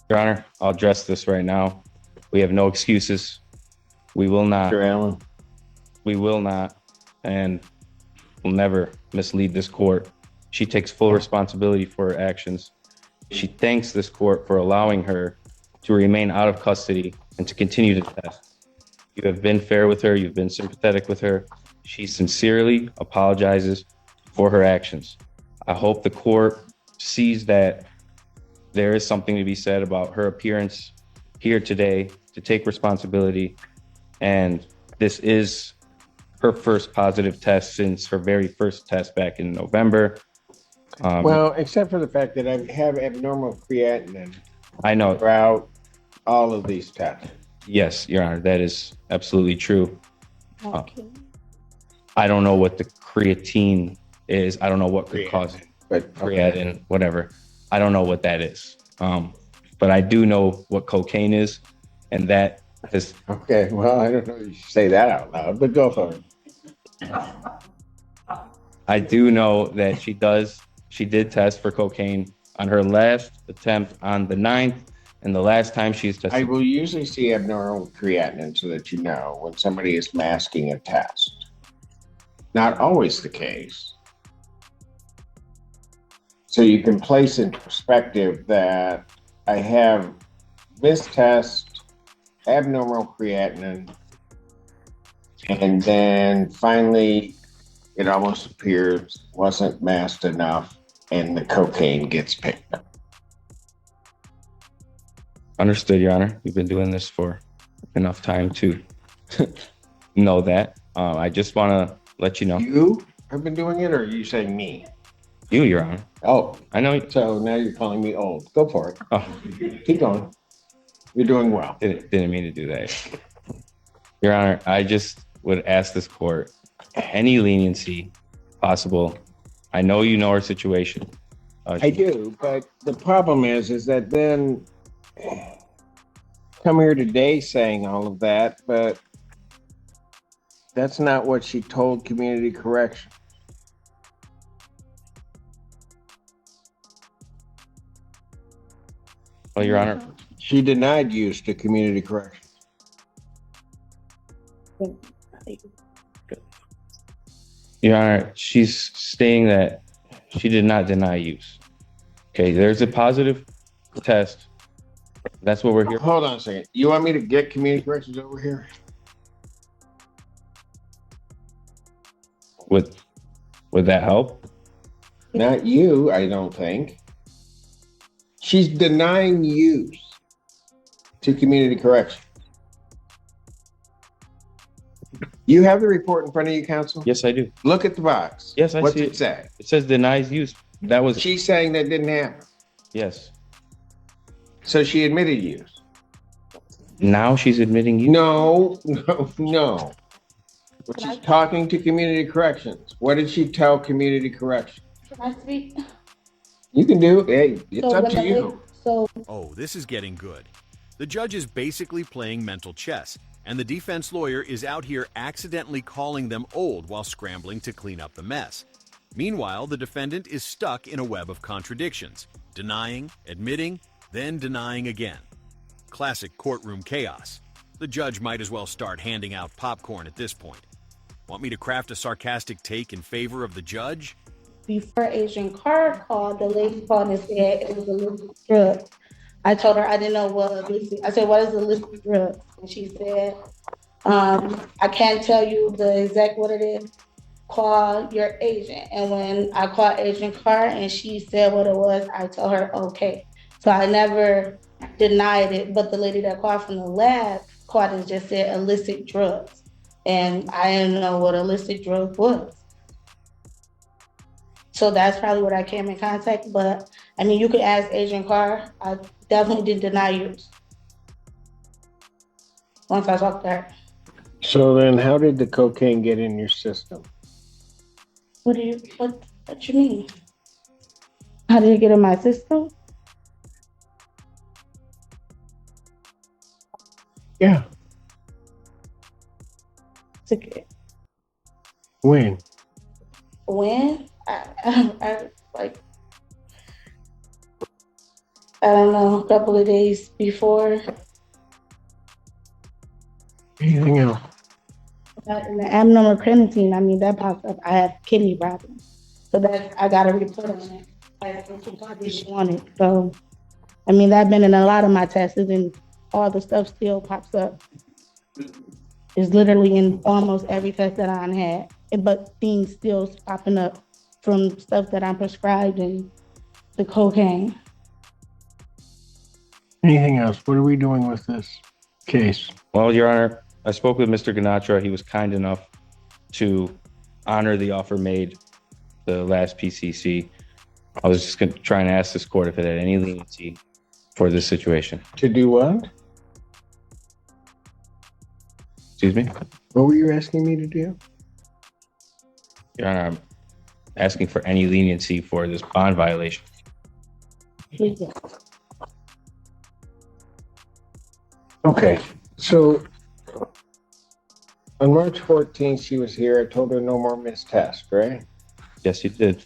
Your Honor, I'll address this right now. We have no excuses. We will not. Mr. Allen. We will not, and will never mislead this court. She takes full responsibility for her actions. She thanks this court for allowing her to remain out of custody and to continue to test. You have been fair with her. You've been sympathetic with her. She sincerely apologizes for her actions. I hope the court sees that there is something to be said about her appearance here today to take responsibility. And this is her first positive test since her very first test back in November. Well, except for the fact that I have abnormal creatinine I know. throughout all of these tests. Yes, Your Honor, that is absolutely true. Okay. I don't know what the creatine is. I don't know what could cause it, But creatinine, whatever. I don't know what that is. But I do know what cocaine is, and that is. okay, well, I don't know if you should say that out loud, but go for it. I do know that she did test for cocaine on her last attempt on the 9th, and the last time she's tested. I will usually see abnormal creatinine so that you know when somebody is masking a test. Not always the case. So you can place in perspective that I have this test, abnormal creatinine, and then finally it almost appears wasn't masked enough and the cocaine gets picked up. Understood, Your Honor. We've been doing this for enough time to know that. I just want to let you know. You have been doing it, or are you saying me? You, Your Honor. Oh, I know. so now you're calling me old. Go for it. Oh, Keep going. You're doing well. didn't mean to do that. Your Honor, I just would ask this court any leniency possible. I know you know her situation. I do, but the problem is that then come here today saying all of that, but that's not what she told community correction. Well, Your Honor, She denied use to community correction. Your Honor, she's stating that she did not deny use. Okay, there's a positive test. That's what we're here. Hold on a second. You want me to get community corrections over here? Would that help? Not you, I don't think. She's denying use to community correction. You have the report in front of you, counsel? Yes, I do. Look at the box. Yes, I What's see it say? It says denies use. That was She's saying that didn't happen. yes. So she admitted use. Now she's admitting use. No. But she's talking to community corrections. What did she tell community corrections? Can I speak? You can do it. Hey, it's So up when to the you. lady- So Oh, this is getting good. The judge is basically playing mental chess, and the defense lawyer is out here accidentally calling them old while scrambling to clean up the mess. Meanwhile, the defendant is stuck in a web of contradictions, denying, admitting, then denying again. Classic courtroom chaos. The judge might as well start handing out popcorn at this point. Want me to craft a sarcastic take in favor of the judge? before Agent Carr called, the lady called and said it was illicit drug. I told her I didn't know what illicit. I said, "What is illicit drug?" And she said, "I can't tell you the exact what it is. Call your agent." And when I called Agent Carr and she said what it was, I told her okay. So I never denied it, but the lady that called from the lab called and just said illicit drugs, and I didn't know what illicit drug was. So that's probably what I came in contact. But I mean, you could ask Agent Carr. I definitely did deny yours once I talked to her. So then how did the cocaine get in your system? What you mean? How did it get in my system? Yeah. Okay. When? When? I don't know, a couple of days before. Anything else? And the abnormal creatinine, I mean, that pops up. I have kidney problems. So that I got a report on it. She wanted. So, I mean, that's been in a lot of my tests, and all the stuff still pops up. It's literally in almost every test that I had. But things still popping up from stuff that I'm prescribed and the cocaine. Anything else? What are we doing with this case? Well, Your Honor, I spoke with Mr. Ganatra. He was kind enough to honor the offer made the last PCC. I was just trying to ask this court if it had any leniency for this situation. To do what? Excuse me? What were you asking me to do? Your Honor, I'm asking for any leniency for this bond violation. Okay, so on March 14th, she was here. I told her no more missed tests, right? Yes, you did.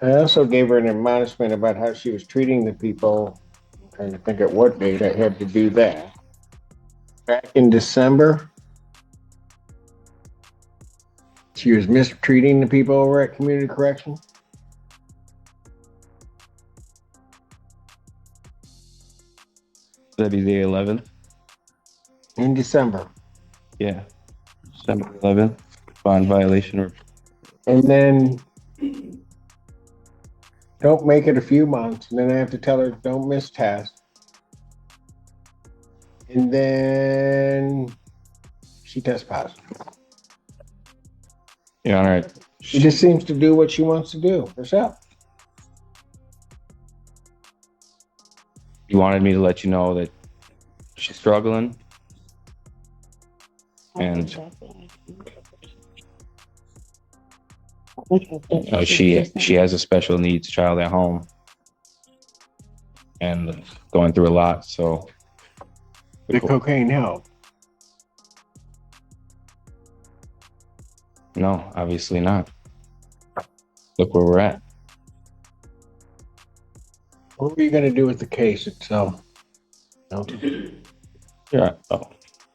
I also gave her an admonishment about how she was treating the people. I'm trying to think at what date I had to do that. Back in December, she was mistreating the people over at Community Correction. That'd be the 11th. In December. Yeah. December 11th, bond violation. And then don't make it a few months. And then I have to tell her, don't miss tests. And then she tests positive. Your Honor, She just seems to do what she wants to do herself. you wanted me to let you know that she's struggling. And she has a special needs child at home and going through a lot. So The cocaine helped. no, obviously not. Look where we're at. What were you going to do with the case itself? No. Yeah. Oh,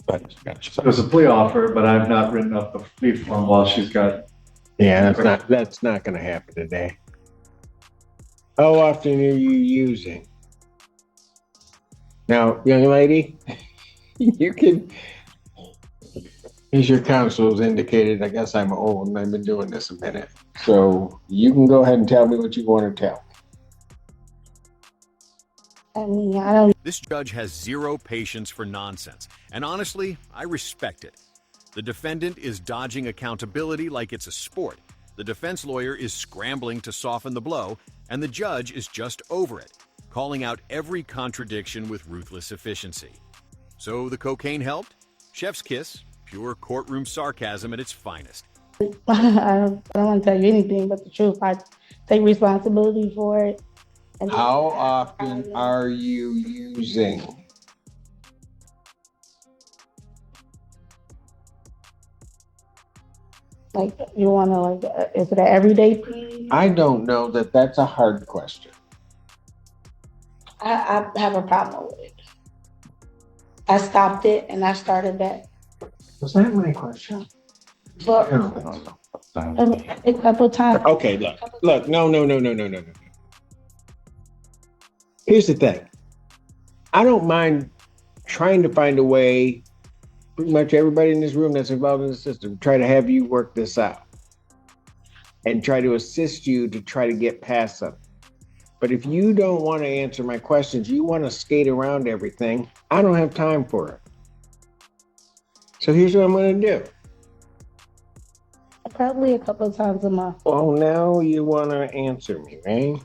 but gotcha. So it's a plea offer, but I've not written up the plea form while she's got. Yeah, that's not going to happen today. How often are you using? Now, young lady, you can, as your counsel has indicated, I guess I'm old and I've been doing this a minute. So you can go ahead and tell me what you want to tell. I mean, I don't. This judge has zero patience for nonsense, and honestly, I respect it. The defendant is dodging accountability like it's a sport. The defense lawyer is scrambling to soften the blow, and the judge is just over it, calling out every contradiction with ruthless efficiency. So the cocaine helped? Chef's kiss, pure courtroom sarcasm at its finest. I don't want to tell you anything but the truth. I take responsibility for it. And How often are you using? like you want to like? Is it an everyday thing? I don't know that that's a hard question. I have a problem with it. I stopped it and I started back. Was that my question? But I mean, a couple times. Okay, look, no. Here's the thing. I don't mind trying to find a way, pretty much everybody in this room that's involved in the system, try to have you work this out and try to assist you to try to get past something. But if you don't want to answer my questions, you want to skate around everything, I don't have time for it. So here's what I'm going to do. Probably a couple of times a month. Well, now you want to answer me, right?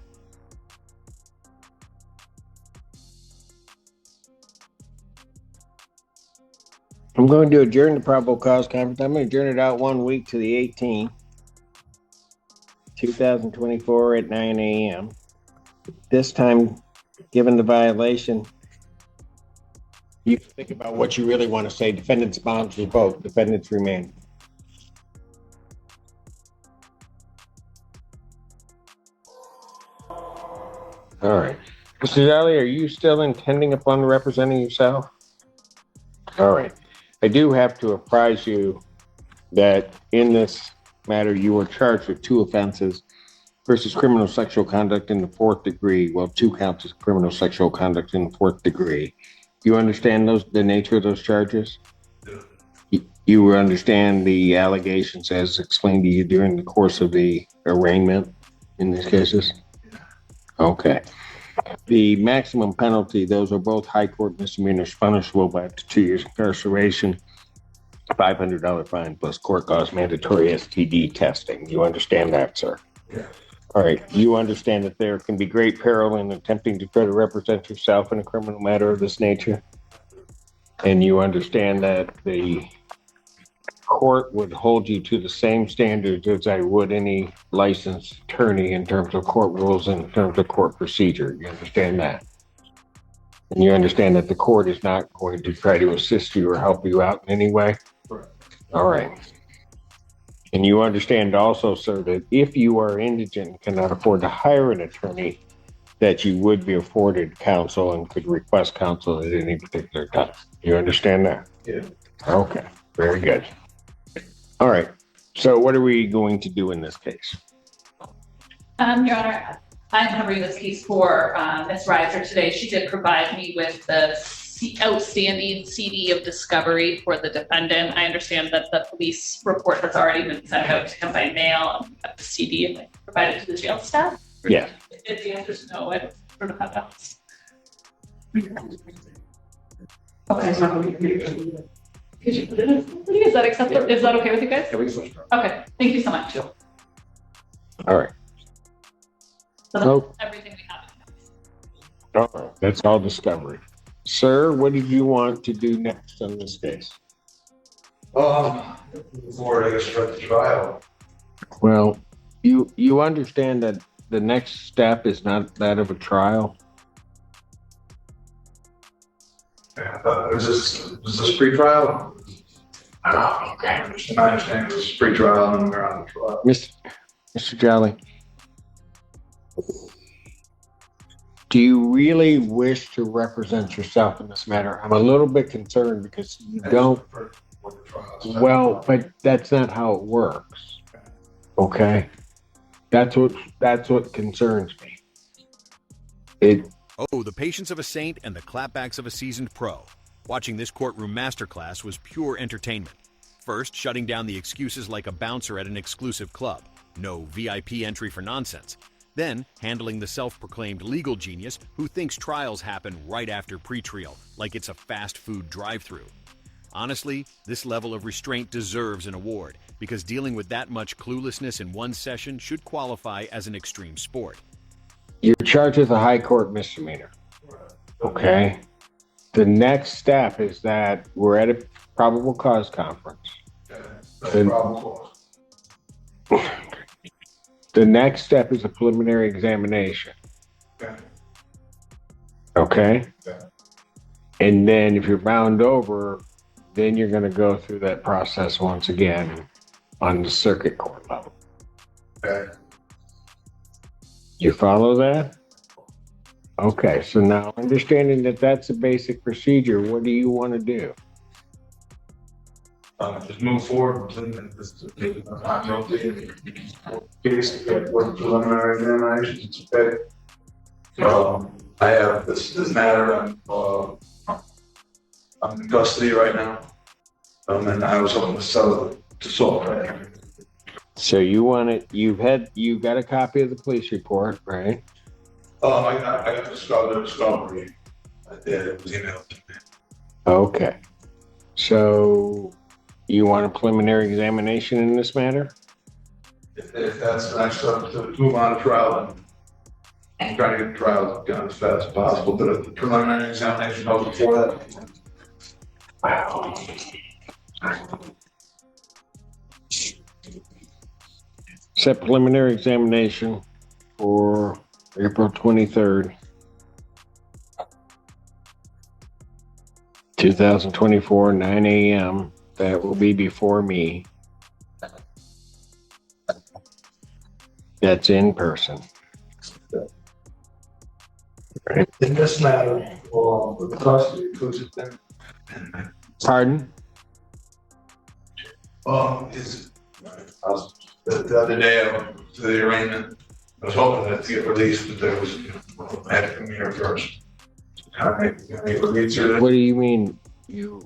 I'm going to adjourn the probable cause conference. I'm going to adjourn it out 1 week to the 18th, 2024 at 9 a.m. This time, given the violation, you think about what you really want to say. Defendant's bonds revoked. Defendant's remand. All right. Mr. Jolly, are you still intending upon representing yourself? All right. I do have to apprise you that in this matter, you were charged with 2 offenses versus criminal sexual conduct in the 4th degree. Well, 2 counts as criminal sexual conduct in the 4th degree. You understand the nature of those charges? You understand the allegations as explained to you during the course of the arraignment in these cases? Okay. The maximum penalty, those are both high court misdemeanors punishable by up to 2 years incarceration, $500 fine plus court cost mandatory STD testing. You understand that, sir? Yeah. All right. You understand that there can be great peril in attempting to try to represent yourself in a criminal matter of this nature? And you understand that the court would hold you to the same standards as I would any licensed attorney in terms of court rules and in terms of court procedure. You understand that? And you understand that the court is not going to try to assist you or help you out in any way? Correct. All right. And you understand also, sir, that if you are indigent and cannot afford to hire an attorney, that you would be afforded counsel and could request counsel at any particular time. You understand that? Yeah. Okay, very good. All right. So what are we going to do in this case? Your Honor, I'm covering this case for Ms. Reiser today. She did provide me with the outstanding CD of discovery for the defendant. I understand that the police report has already been sent out to him by mail. And got the CD and provided to the jail staff. Yeah. If the answer is no, I don't know how else. Okay. Could you put it in? Is that acceptable? Is that okay with you guys? Okay. Thank you so much. All right. So that's Oh. everything we have. All right. That's all discovery. Sir, what did you want to do next on this case? Before I guess start the trial. Well, you understand that the next step is not that of a trial? Is this pre-trial? Oh, okay. I understand this is pre-trial and we're on the trial. Mr. Jolly, do you really wish to represent yourself in this matter? I'm a little bit concerned because you don't. Well, but that's not how it works. Okay? That's what concerns me. Oh, the patience of a saint and the clapbacks of a seasoned pro. Watching this courtroom masterclass was pure entertainment. First, shutting down the excuses like a bouncer at an exclusive club. No VIP entry for nonsense. Then, handling the self-proclaimed legal genius who thinks trials happen right after pre-trial, like it's a fast food drive-thru. Honestly, this level of restraint deserves an award, because dealing with that much cluelessness in one session should qualify as an extreme sport. You're charged with a high court misdemeanor. Okay? The next step is that we're at a probable cause conference. The next step is a preliminary examination. Okay? And then if you're bound over, then you're going to go through that process once again on the circuit court level. Okay. You follow that? Okay, so now understanding that that's a basic procedure, what do you want to do? Just move forward and just take case to get what preliminary examinations. Okay. I have this matter. I'm in custody right now. And I was hoping to settle it to solve it. So you want it, you got a copy of the police report, right? I got the discovery. I did. It was emailed to me. Okay. So you want a preliminary examination in this matter? If that's the next step to move on to trial, I'm trying to get the trial done as fast as possible, but the preliminary examination goes before that. Wow. Set preliminary examination for April 23rd, 2024, 9 a.m. That will be before me. That's in person. In this matter, the custody includes it. Pardon? Is I was the other day I went to the arraignment. I was hoping that to get released, but there was I had to come here first. Can I read through What do you mean you?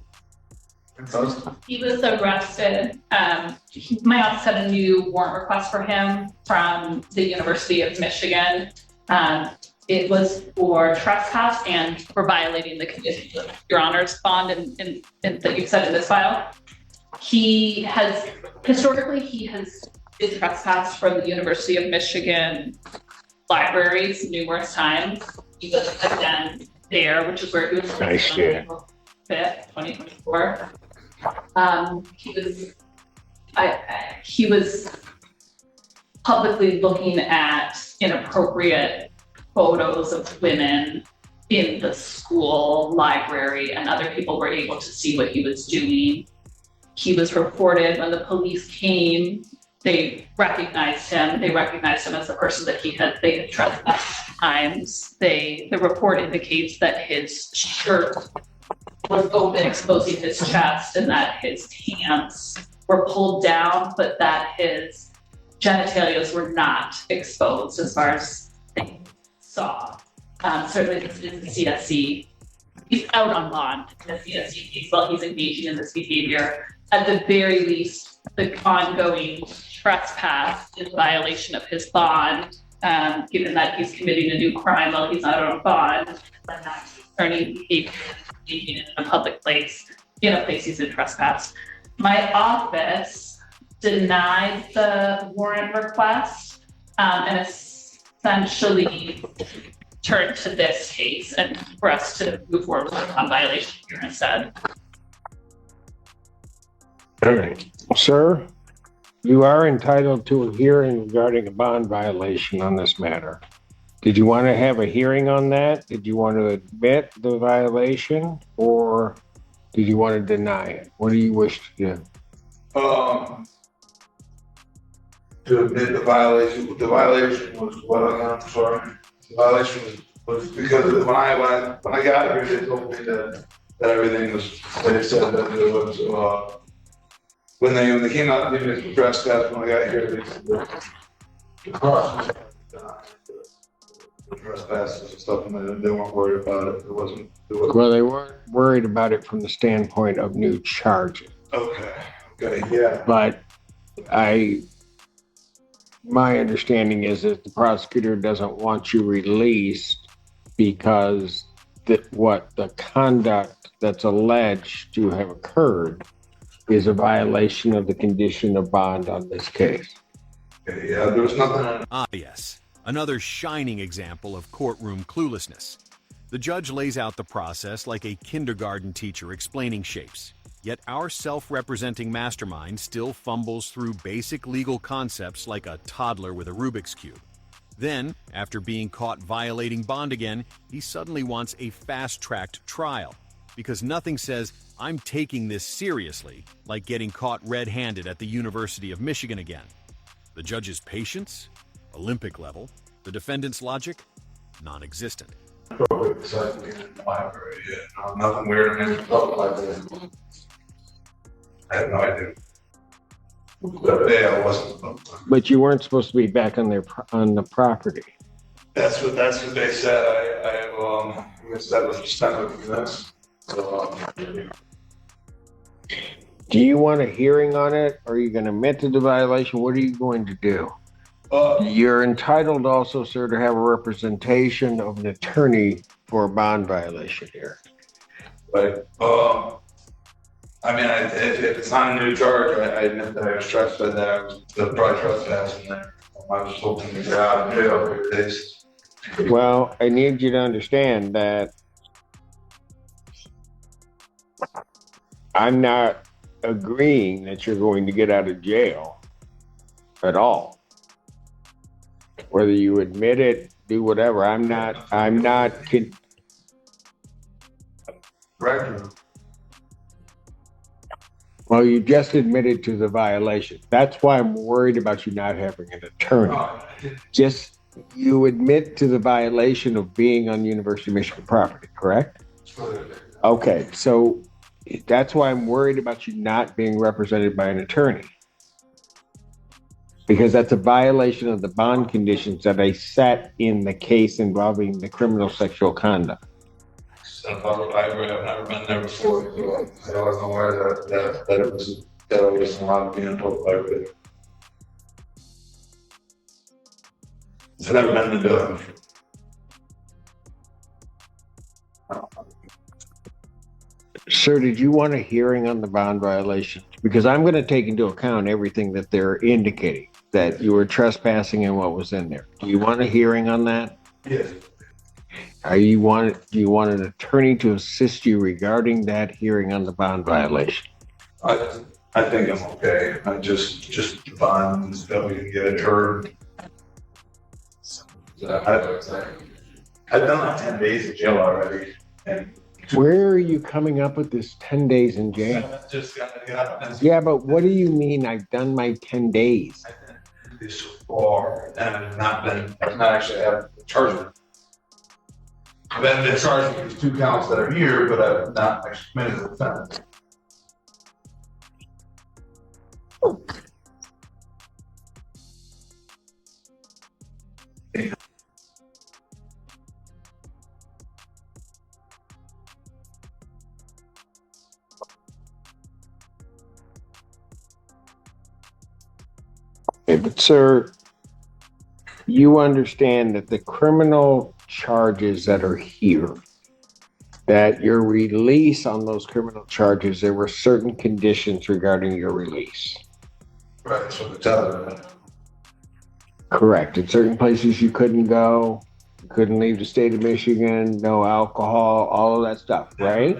this? He was arrested. My office had a new warrant request for him from the University of Michigan. It was for trespass and for violating the conditions of Your Honor's bond and that you said in this file. He has historically been trespassed from the University of Michigan libraries numerous times. He was again there, which is where he was Nice, on April 5th, 2024. He was publicly looking at inappropriate photos of women in the school library, and other people were able to see what he was doing. He was reported when the police came. They recognized him. They recognized him as the person that they had trespassed times. The report indicates that his shirt was open, exposing his chest, and that his pants were pulled down, but that his genitalias were not exposed as far as they saw. Certainly this is the CSC. He's out on bond in the CSC case while he's engaging in this behavior. At the very least, the ongoing trespass is violation of his bond, given that he's committing a new crime while he's out on bond, and not turning behavior in a public place, in a place he's in trespass. My office denied the warrant request and essentially turned to this case and for us to move forward on violation here instead. All right. Sir, you are entitled to a hearing regarding a bond violation on this matter. Did you want to have a hearing on that? Did you want to admit the violation, or did you want to deny it? What do you wish to do? To admit the violation. The violation was what I'm sorry. The violation was because when I got here, they told me that everything was. They said that it was when they came out and did the trespass. When I got here, they said the cross the trespasses and stuff, and they weren't worried about it. It wasn't. Well, they weren't worried about it from the standpoint of new charges. Okay, yeah. But my understanding is that the prosecutor doesn't want you released because what the conduct that's alleged to have occurred is a violation of the condition of bond on this case. Yeah, there was nothing. Yes. Another shining example of courtroom cluelessness. The judge lays out the process like a kindergarten teacher explaining shapes. Yet our self-representing mastermind still fumbles through basic legal concepts like a toddler with a Rubik's Cube. Then, after being caught violating bond again, he suddenly wants a fast-tracked trial. Because nothing says, I'm taking this seriously, like getting caught red-handed at the University of Michigan again. The judge's patience? Olympic level. The defendant's logic? Non-existent. Besides being in the library, yeah, nothing weird in the public library. I have no idea. The other day I wasn't. But you weren't supposed to be back on the property. That's what they said. I guess that was just kind of this. So, Do you want a hearing on it? Or are you going to admit to the violation? What are you going to do? You're entitled also, sir, to have a representation of an attorney for a bond violation here. but I mean, if it's not a new charge, I admit that I was trespassed. That I was probably trespassing there. I was hoping to get out of jail for days. Well, I need you to understand that I'm not agreeing that you're going to get out of jail at all. Whether you admit it, do whatever. I'm not. Right. Well, you just admitted to the violation. That's why I'm worried about you not having an attorney. Just You admit to the violation of being on University of Michigan property, correct? Okay, so that's why I'm worried about you not being represented by an attorney. Because that's a violation of the bond conditions that I set in the case involving the criminal sexual conduct. So I've never been there before. So I wasn't aware that it was allowed to be in public library. I've never been to the building. Sir, did you want a hearing on the bond violation? Because I'm going to take into account everything that they're indicating, that you were trespassing and what was in there. Do you want a hearing on that? Yes. Do you want an attorney to assist you regarding that hearing on the bond violation? I think I'm okay. I just the bonds that we can get it heard. I've done like 10 days in jail already. And where are you coming up with this 10 days in jail? just got Yeah, but what do you mean I've done my 10 days? this far and I've not actually had charged. I've been charged with these 2 counts that are here, but I've not actually committed the offense. Okay, but sir, you understand that the criminal charges that are here, that your release on those criminal charges, there were certain conditions regarding your release. Right, that's what the tether. Correct. In certain places you couldn't go, you couldn't leave the state of Michigan, no alcohol, all of that stuff, right?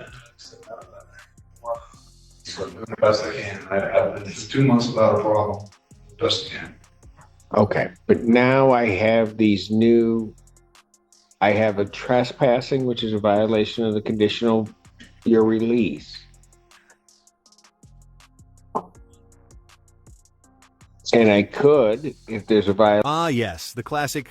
So doing the best I can. I've been 2 months without a problem. Best I can. Okay, but now I have I have a trespassing, which is a violation of the conditional, your release. And I could, if there's a violation. Ah, yes, the classic